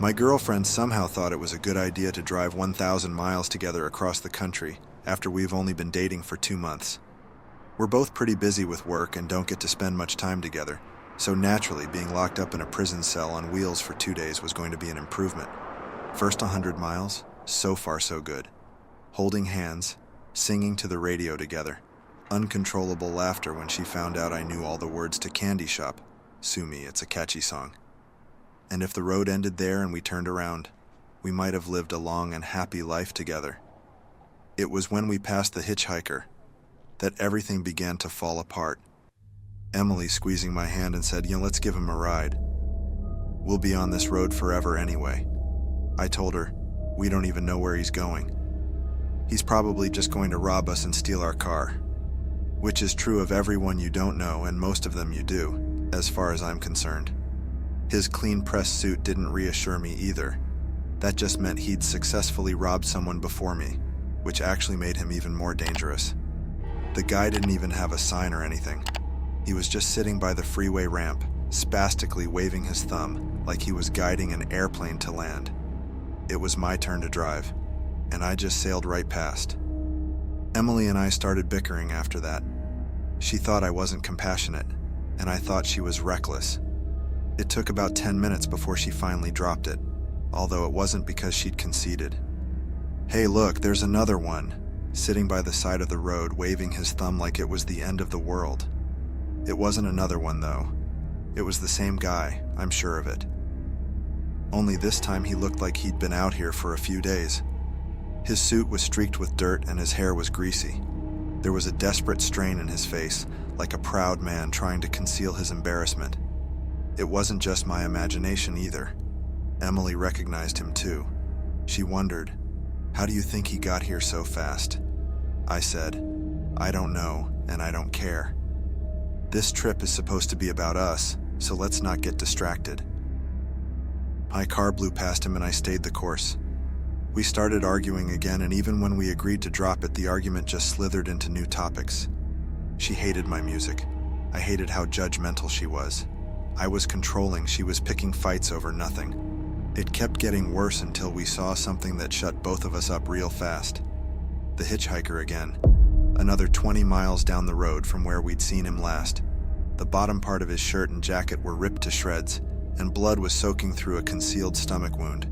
My girlfriend somehow thought it was a good idea to drive 1,000 miles together across the country after we've only been dating for 2 months. We're both pretty busy with work and don't get to spend much time together, so naturally being locked up in a prison cell on wheels for 2 days was going to be an improvement. First 100 miles, so far so good. Holding hands, singing to the radio together. Uncontrollable laughter when she found out I knew all the words to Candy Shop. Sue me, it's a catchy song. And if the road ended there and we turned around, we might have lived a long and happy life together. It was when we passed the Hitchhiker that everything began to fall apart. Emily squeezing my hand and said, let's give him a ride. We'll be on this road forever anyway. I told her, we don't even know where he's going. He's probably just going to rob us and steal our car. Which is true of everyone you don't know, and most of them you do, as far as I'm concerned. His clean-pressed suit didn't reassure me either. That just meant he'd successfully robbed someone before me, which actually made him even more dangerous. The guy didn't even have a sign or anything. He was just sitting by the freeway ramp, spastically waving his thumb like he was guiding an airplane to land. It was my turn to drive, and I just sailed right past. Emily and I started bickering after that. She thought I wasn't compassionate, and I thought she was reckless. It took about 10 minutes before she finally dropped it, although it wasn't because she'd conceded. Hey look, there's another one, sitting by the side of the road waving his thumb like it was the end of the world. It wasn't another one though. It was the same guy, I'm sure of it. Only this time he looked like he'd been out here for a few days. His suit was streaked with dirt and his hair was greasy. There was a desperate strain in his face, like a proud man trying to conceal his embarrassment. It wasn't just my imagination either. Emily recognized him too. She wondered, how do you think he got here so fast? I said, I don't know, and I don't care. This trip is supposed to be about us, so let's not get distracted. My car blew past him and I stayed the course. We started arguing again, and even when we agreed to drop it, the argument just slithered into new topics. She hated my music. I hated how judgmental she was. I was controlling, she was picking fights over nothing. It kept getting worse until we saw something that shut both of us up real fast. The Hitchhiker again. Another 20 miles down the road from where we'd seen him last. The bottom part of his shirt and jacket were ripped to shreds, and blood was soaking through a concealed stomach wound.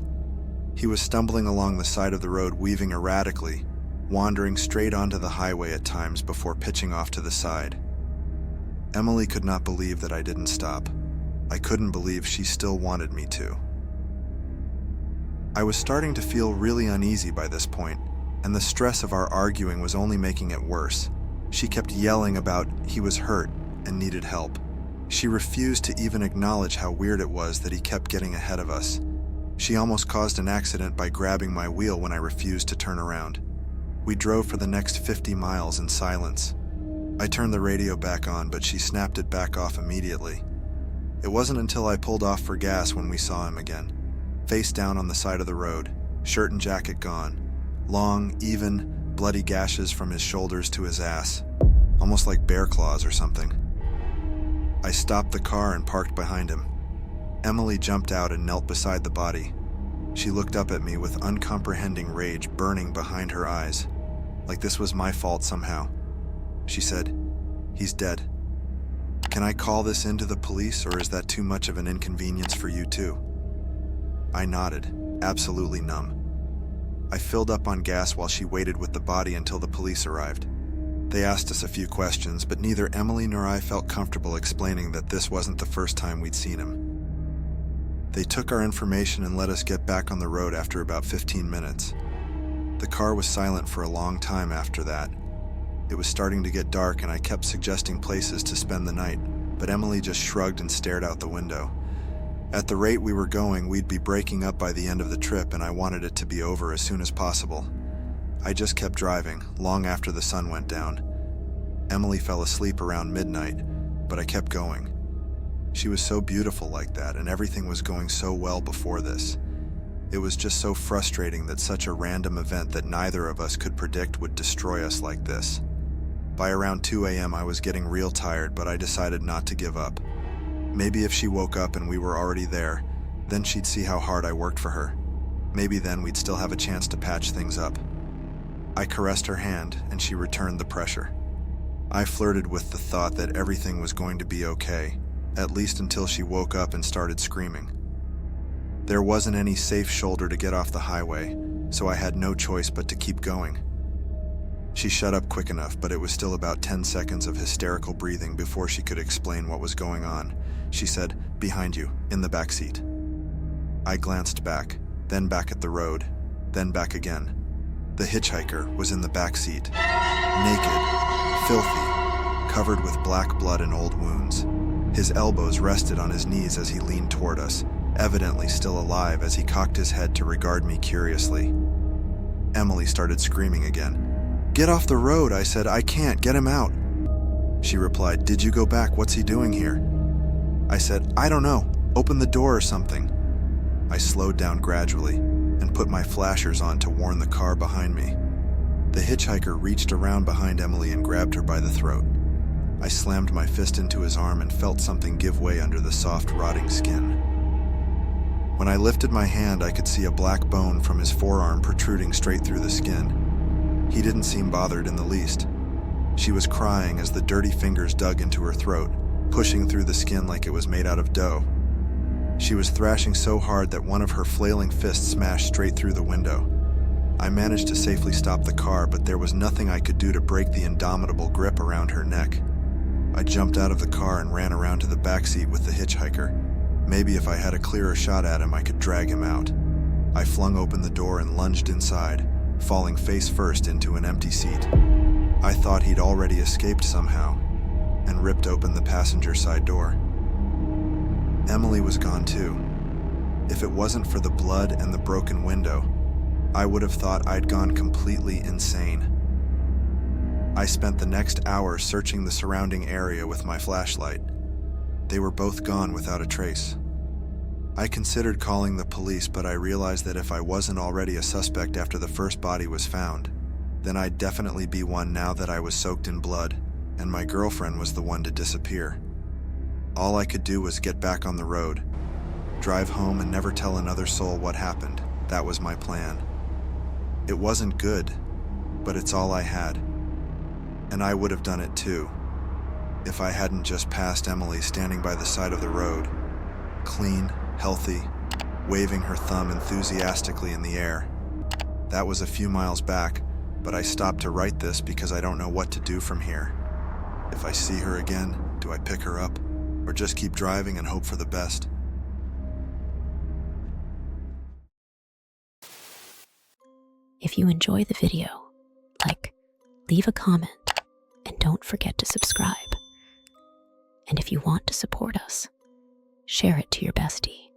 He was stumbling along the side of the road, weaving erratically, wandering straight onto the highway at times before pitching off to the side. Emily could not believe that I didn't stop. I couldn't believe she still wanted me to. I was starting to feel really uneasy by this point, and the stress of our arguing was only making it worse. She kept yelling about he was hurt and needed help. She refused to even acknowledge how weird it was that he kept getting ahead of us. She almost caused an accident by grabbing my wheel when I refused to turn around. We drove for the next 50 miles in silence. I turned the radio back on, but she snapped it back off immediately. It wasn't until I pulled off for gas when we saw him again. Face down on the side of the road, shirt and jacket gone. Long, even, bloody gashes from his shoulders to his ass. Almost like bear claws or something. I stopped the car and parked behind him. Emily jumped out and knelt beside the body. She looked up at me with uncomprehending rage burning behind her eyes, like this was my fault somehow. She said, "He's dead. Can I call this in to the police, or is that too much of an inconvenience for you too?" I nodded, absolutely numb. I filled up on gas while she waited with the body until the police arrived. They asked us a few questions, but neither Emily nor I felt comfortable explaining that this wasn't the first time we'd seen him. They took our information and let us get back on the road after about 15 minutes. The car was silent for a long time after that. It was starting to get dark and I kept suggesting places to spend the night, but Emily just shrugged and stared out the window. At the rate we were going, we'd be breaking up by the end of the trip, and I wanted it to be over as soon as possible. I just kept driving, long after the sun went down. Emily fell asleep around midnight, but I kept going. She was so beautiful like that, and everything was going so well before this. It was just so frustrating that such a random event that neither of us could predict would destroy us like this. By around 2 a.m. I was getting real tired, but I decided not to give up. Maybe if she woke up and we were already there, Then she'd see how hard I worked for her. Maybe then we'd still have a chance to patch things up. I caressed her hand, and she returned the pressure. I flirted with the thought that everything was going to be okay, at least until she woke up and started screaming. There wasn't any safe shoulder to get off the highway, so I had no choice but to keep going. She shut up quick enough, but it was still about 10 seconds of hysterical breathing before she could explain what was going on. She said, "Behind you, in the back seat." I glanced back, then back at the road, then back again. The hitchhiker was in the back seat, naked, filthy, covered with black blood and old wounds. His elbows rested on his knees as he leaned toward us, evidently still alive as he cocked his head to regard me curiously. Emily started screaming again. "Get off the road," I said. "I can't, get him out." She replied, "Did you go back? What's he doing here?" I said, "I don't know. Open the door or something." I slowed down gradually and put my flashers on to warn the car behind me. The hitchhiker reached around behind Emily and grabbed her by the throat. I slammed my fist into his arm and felt something give way under the soft, rotting skin. When I lifted my hand, I could see a black bone from his forearm protruding straight through the skin. He didn't seem bothered in the least. She was crying as the dirty fingers dug into her throat, pushing through the skin like it was made out of dough. She was thrashing so hard that one of her flailing fists smashed straight through the window. I managed to safely stop the car, but there was nothing I could do to break the indomitable grip around her neck. I jumped out of the car and ran around to the back seat with the hitchhiker. Maybe if I had a clearer shot at him, I could drag him out. I flung open the door and lunged inside, falling face first into an empty seat. I thought he'd already escaped somehow, and ripped open the passenger side door. Emily was gone too. If it wasn't for the blood and the broken window, I would have thought I'd gone completely insane. I spent the next hour searching the surrounding area with my flashlight. They were both gone without a trace. I considered calling the police, but I realized that if I wasn't already a suspect after the first body was found, then I'd definitely be one now that I was soaked in blood, and my girlfriend was the one to disappear. All I could do was get back on the road, drive home and never tell another soul what happened. That was my plan. It wasn't good, but it's all I had. And I would have done it too, if I hadn't just passed Emily standing by the side of the road, clean, healthy, waving her thumb enthusiastically in the air. That was a few miles back, but I stopped to write this because I don't know what to do from here. If I see her again, do I pick her up, or just keep driving and hope for the best? If you enjoy the video, leave a comment, and don't forget to subscribe. And if you want to support us, share it to your bestie.